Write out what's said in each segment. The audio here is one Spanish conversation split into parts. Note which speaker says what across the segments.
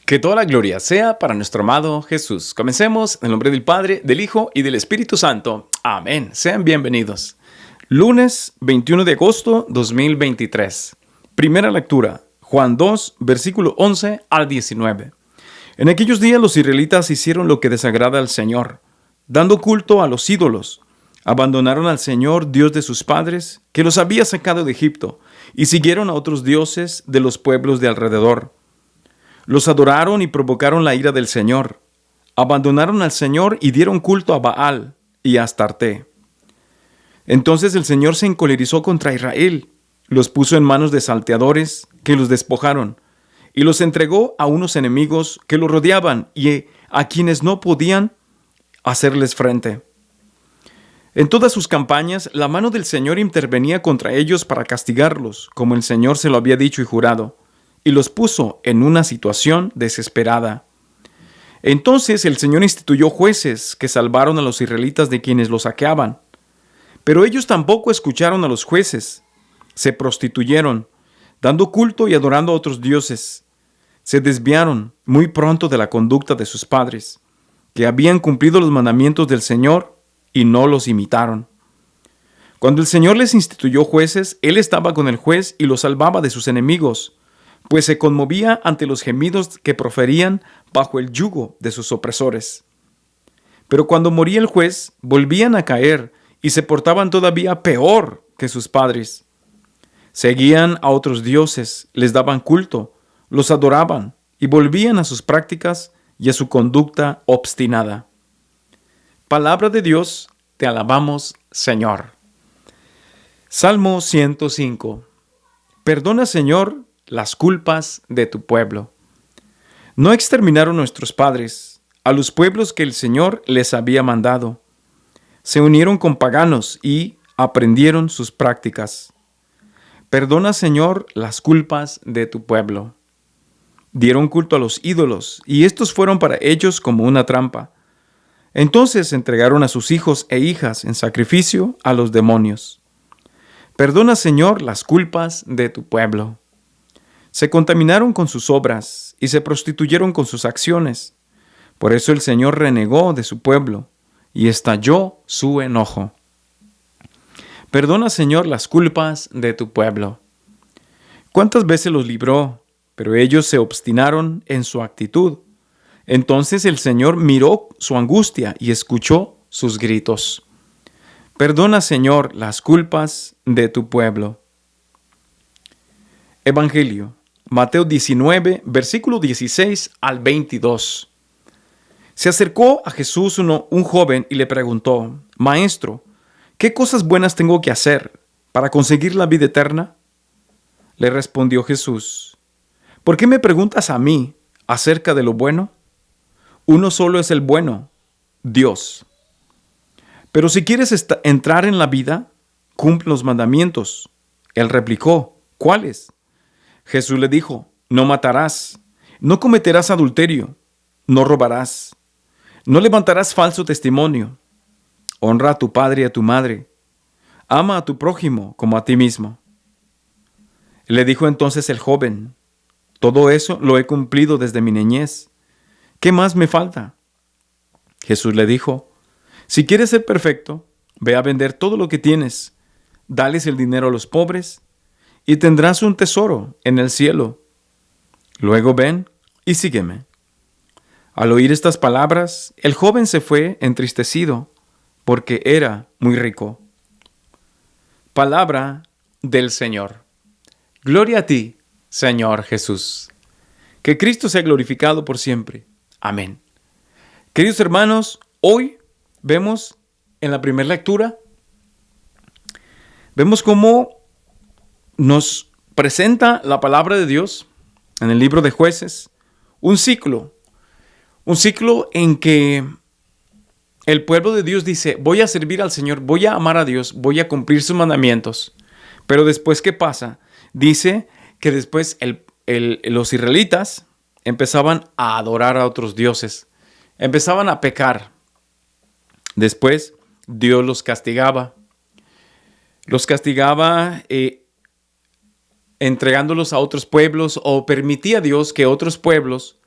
Speaker 1: Que toda la gloria sea para nuestro amado Jesús. Comencemos en el nombre del Padre, del Hijo y del Espíritu Santo. Amén. Sean bienvenidos. Lunes 21 de agosto 2023. Primera lectura. Juan 2, versículo 11 al 19. En aquellos días los israelitas hicieron lo que desagrada al Señor, dando culto a los ídolos. Abandonaron al Señor, Dios de sus padres, que los había sacado de Egipto, y siguieron a otros dioses de los pueblos de alrededor. Los adoraron y provocaron la ira del Señor. Abandonaron al Señor y dieron culto a Baal y a Astarte. Entonces el Señor se encolerizó contra Israel, los puso en manos de salteadores que los despojaron, y los entregó a unos enemigos que los rodeaban y a quienes no podían hacerles frente. En todas sus campañas, la mano del Señor intervenía contra ellos para castigarlos, como el Señor se lo había dicho y jurado, y los puso en una situación desesperada. Entonces el Señor instituyó jueces que salvaron a los israelitas de quienes los saqueaban. Pero ellos tampoco escucharon a los jueces. Se prostituyeron, dando culto y adorando a otros dioses. Se desviaron muy pronto de la conducta de sus padres, que habían cumplido los mandamientos del Señor y no los imitaron. Cuando el Señor les instituyó jueces, Él estaba con el juez y los salvaba de sus enemigos, pues se conmovía ante los gemidos que proferían bajo el yugo de sus opresores. Pero cuando moría el juez, volvían a caer y se portaban todavía peor que sus padres. Seguían a otros dioses, les daban culto, los adoraban y volvían a sus prácticas y a su conducta obstinada. Palabra de Dios, te alabamos, Señor. Salmo 105. Perdona, Señor, las culpas de tu pueblo. No exterminaron nuestros padres a los pueblos que el Señor les había mandado. Se unieron con paganos y aprendieron sus prácticas. Perdona, Señor, las culpas de tu pueblo. Dieron culto a los ídolos, y estos fueron para ellos como una trampa. Entonces entregaron a sus hijos e hijas en sacrificio a los demonios. Perdona, Señor, las culpas de tu pueblo. Se contaminaron con sus obras y se prostituyeron con sus acciones. Por eso el Señor renegó de su pueblo y estalló su enojo. Perdona, Señor, las culpas de tu pueblo. ¿Cuántas veces los libró? Pero ellos se obstinaron en su actitud. Entonces el Señor miró su angustia y escuchó sus gritos. Perdona, Señor, las culpas de tu pueblo. Evangelio. Mateo 19, versículo 16 al 22. Se acercó a Jesús un joven y le preguntó: Maestro, ¿qué cosas buenas tengo que hacer para conseguir la vida eterna? Le respondió Jesús: ¿Por qué me preguntas a mí acerca de lo bueno? Uno solo es el bueno, Dios. Pero si quieres entrar en la vida, cumple los mandamientos. Él replicó: ¿Cuáles? Jesús le dijo: No matarás, no cometerás adulterio, no robarás, no levantarás falso testimonio, honra a tu padre y a tu madre, ama a tu prójimo como a ti mismo. Le dijo entonces el joven: Todo eso lo he cumplido desde mi niñez. ¿Qué más me falta? Jesús le dijo: Si quieres ser perfecto, ve a vender todo lo que tienes, dales el dinero a los pobres, y tendrás un tesoro en el cielo. Luego ven y sígueme. Al oír estas palabras, el joven se fue entristecido, porque era muy rico. Palabra del Señor. Gloria a ti, Señor Jesús. Que Cristo sea glorificado por siempre. Amén. Queridos hermanos, hoy vemos en la primera lectura, vemos cómo nos presenta la palabra de Dios en el libro de Jueces, un ciclo en que el pueblo de Dios dice: voy a servir al Señor, voy a amar a Dios, voy a cumplir sus mandamientos. Pero después, ¿qué pasa? Dice que después los israelitas empezaban a adorar a otros dioses, empezaban a pecar. Después Dios los castigaba entregándolos a otros pueblos, o permitía Dios que otros pueblos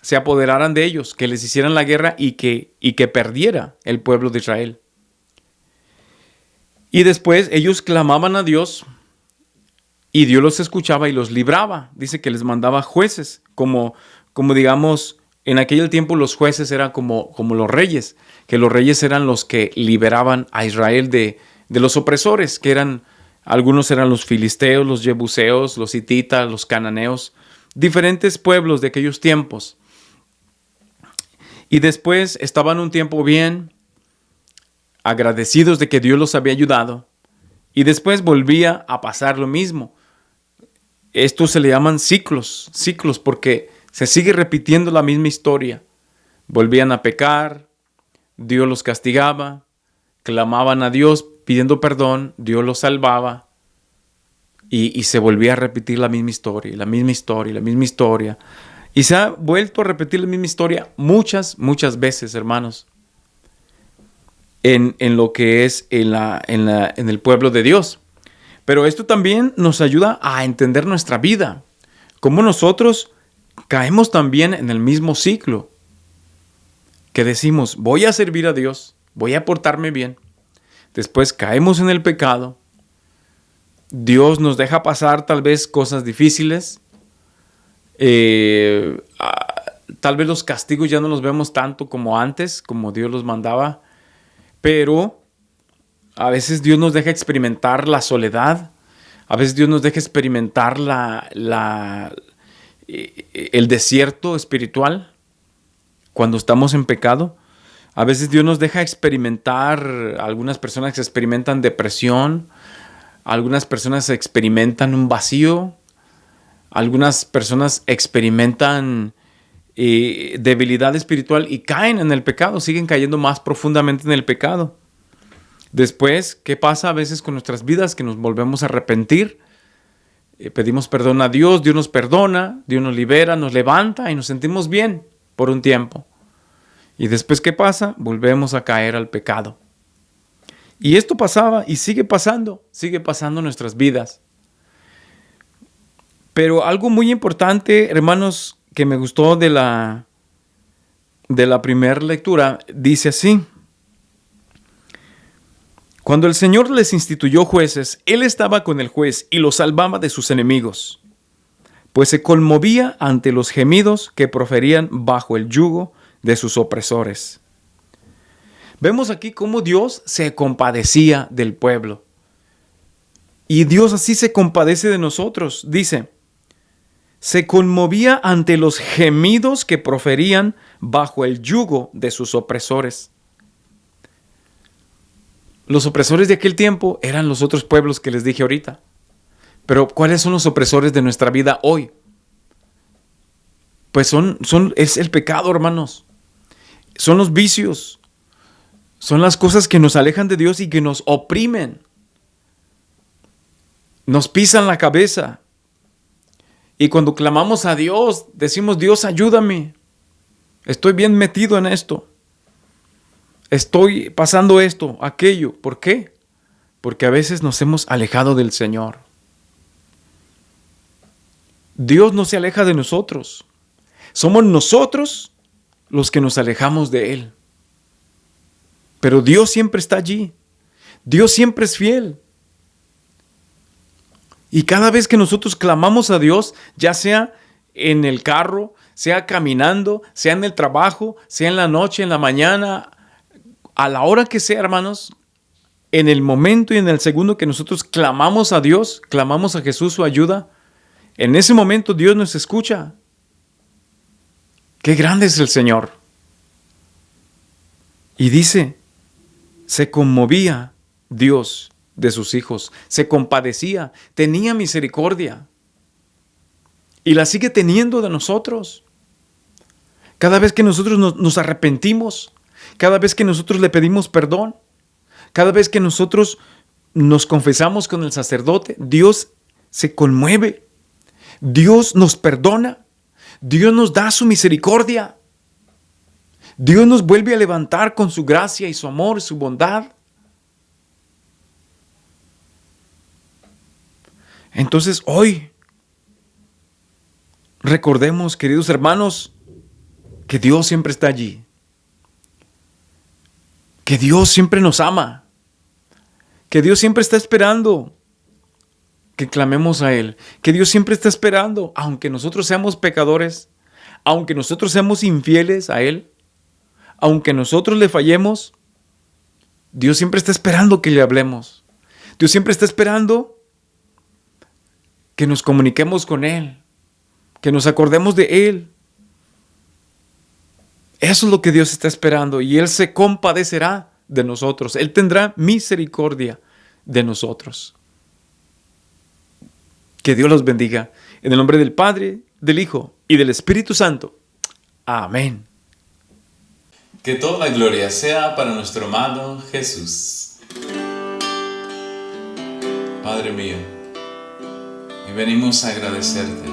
Speaker 1: se apoderaran de ellos, que les hicieran la guerra y que perdiera el pueblo de Israel. Y después ellos clamaban a Dios y Dios los escuchaba y los libraba. Dice que les mandaba jueces, como digamos, en aquel tiempo los jueces eran como los reyes, que los reyes eran los que liberaban a Israel de los opresores, que algunos eran los filisteos, los jebuseos, los hititas, los cananeos, diferentes pueblos de aquellos tiempos. Y después estaban un tiempo bien, agradecidos de que Dios los había ayudado, y después volvía a pasar lo mismo. Estos se le llaman ciclos, porque se sigue repitiendo la misma historia. Volvían a pecar, Dios los castigaba, clamaban a Dios pidiendo perdón, Dios los salvaba, y se volvía a repetir la misma historia, la misma historia, la misma historia. Y se ha vuelto a repetir la misma historia muchas veces, hermanos, en lo que es en el pueblo de Dios. Pero esto también nos ayuda a entender nuestra vida, cómo nosotros caemos también en el mismo ciclo, que decimos, voy a servir a Dios, voy a portarme bien. Después caemos en el pecado, Dios nos deja pasar tal vez cosas difíciles, tal vez los castigos ya no los vemos tanto como antes, como Dios los mandaba, pero a veces Dios nos deja experimentar la soledad, a veces Dios nos deja experimentar el desierto espiritual cuando estamos en pecado. A veces Dios nos deja experimentar, algunas personas experimentan depresión, algunas personas experimentan un vacío, algunas personas experimentan debilidad espiritual y caen en el pecado, siguen cayendo más profundamente en el pecado. Después, ¿qué pasa a veces con nuestras vidas? Que nos volvemos a arrepentir, pedimos perdón a Dios, Dios nos perdona, Dios nos libera, nos levanta y nos sentimos bien por un tiempo. Y después, ¿qué pasa? Volvemos a caer al pecado. Y esto pasaba y sigue pasando en nuestras vidas. Pero algo muy importante, hermanos, que me gustó de la primera lectura, dice así: cuando el Señor les instituyó jueces, Él estaba con el juez y los salvaba de sus enemigos, pues se conmovía ante los gemidos que proferían bajo el yugo de sus opresores. Vemos aquí cómo Dios se compadecía del pueblo. Y Dios así se compadece de nosotros. Dice, se conmovía ante los gemidos que proferían bajo el yugo de sus opresores. Los opresores de aquel tiempo eran los otros pueblos que les dije ahorita. Pero ¿cuáles son los opresores de nuestra vida hoy? Pues es el pecado, hermanos. Son los vicios. Son las cosas que nos alejan de Dios y que nos oprimen. Nos pisan la cabeza. Y cuando clamamos a Dios, decimos, Dios, ayúdame. Estoy bien metido en esto. Estoy pasando esto, aquello. ¿Por qué? Porque a veces nos hemos alejado del Señor. Dios no se aleja de nosotros. Somos nosotros los que nos alejamos de Él. Pero Dios siempre está allí. Dios siempre es fiel. Y cada vez que nosotros clamamos a Dios, ya sea en el carro, sea caminando, sea en el trabajo, sea en la noche, en la mañana, a la hora que sea, hermanos, en el momento y en el segundo que nosotros clamamos a Dios, clamamos a Jesús su ayuda, en ese momento Dios nos escucha. ¡Qué grande es el Señor! Y dice, se conmovía Dios de sus hijos, se compadecía, tenía misericordia y la sigue teniendo de nosotros. Cada vez que nosotros nos arrepentimos, cada vez que nosotros le pedimos perdón, cada vez que nosotros nos confesamos con el sacerdote, Dios se conmueve, Dios nos perdona, Dios nos da su misericordia, Dios nos vuelve a levantar con su gracia y su amor y su bondad. Entonces hoy, recordemos, queridos hermanos, que Dios siempre está allí, que Dios siempre nos ama, que Dios siempre está esperando que clamemos a Él, que Dios siempre está esperando, aunque nosotros seamos pecadores, aunque nosotros seamos infieles a Él, aunque nosotros le fallemos, Dios siempre está esperando que le hablemos. Dios siempre está esperando que nos comuniquemos con Él, que nos acordemos de Él. Eso es lo que Dios está esperando y Él se compadecerá de nosotros. Él tendrá misericordia de nosotros. Que Dios los bendiga. En el nombre del Padre, del Hijo y del Espíritu Santo. Amén.
Speaker 2: Que toda gloria sea para nuestro amado Jesús. Padre mío, hoy venimos a agradecerte.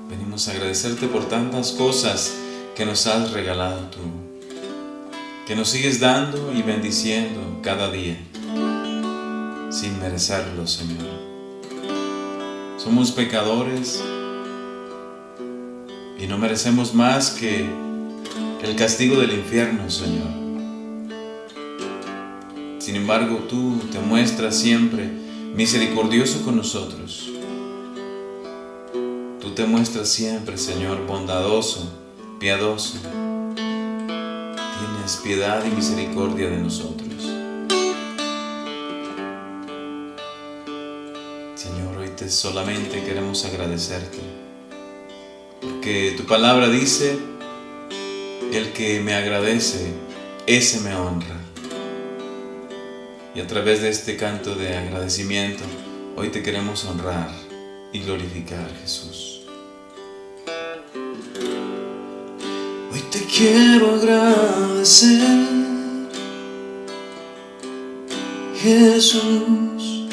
Speaker 2: Venimos a agradecerte por tantas cosas que nos has regalado tú, que nos sigues dando y bendiciendo cada día, sin merecerlo, Señor. Somos pecadores y no merecemos más que el castigo del infierno, Señor. Sin embargo, tú te muestras siempre misericordioso con nosotros. Tú te muestras siempre, Señor, bondadoso, piadoso. Tienes piedad y misericordia de nosotros. Señor, hoy solamente queremos agradecerte, porque tu palabra dice: el que me agradece, ese me honra. Y a través de este canto de agradecimiento, hoy te queremos honrar y glorificar, Jesús. Hoy te quiero agradecer, Jesús,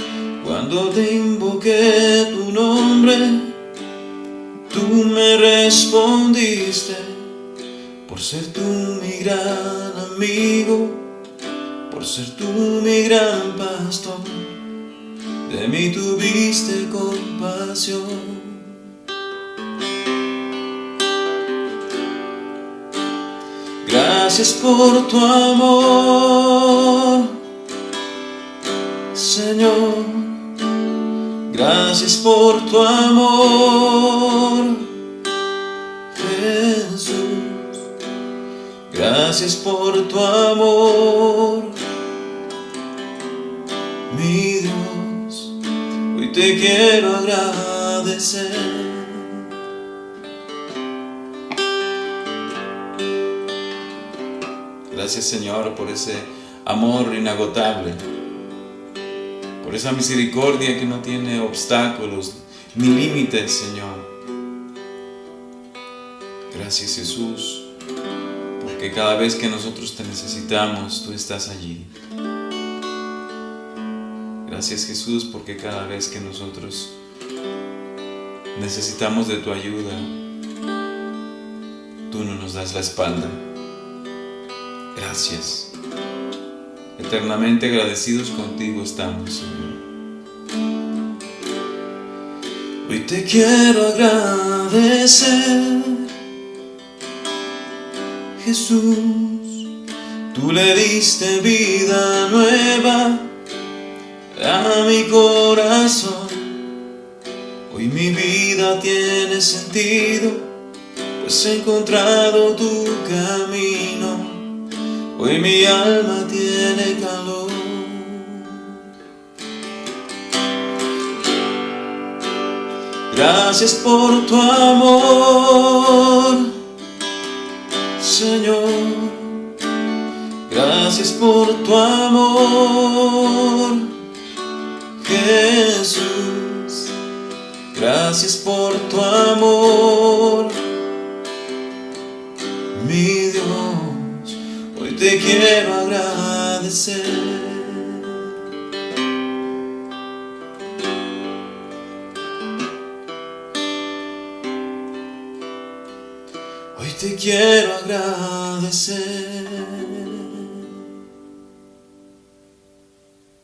Speaker 2: cuando te invoqué tu nombre, tú me respondiste. Por ser tú mi gran amigo, por ser tú mi gran pastor, de mí tuviste compasión. Gracias por tu amor, Señor. Gracias por tu amor, Jesús. Gracias por tu amor, mi Dios. Hoy te quiero agradecer. Gracias, Señor, por ese amor inagotable, por esa misericordia que no tiene obstáculos ni límites, Señor. Gracias, Jesús, porque cada vez que nosotros te necesitamos, tú estás allí. Gracias, Jesús, porque cada vez que nosotros necesitamos de tu ayuda, tú no nos das la espalda. Gracias. Eternamente agradecidos contigo estamos, Señor. Hoy te quiero agradecer, Jesús. Tú le diste vida nueva a mi corazón. Hoy mi vida tiene sentido, pues he encontrado tu camino. Hoy mi alma tiene calor. Gracias por tu amor, Señor. Gracias por tu amor, Jesús. Gracias por tu amor, mi Dios. Hoy te quiero agradecer. Hoy te quiero agradecer.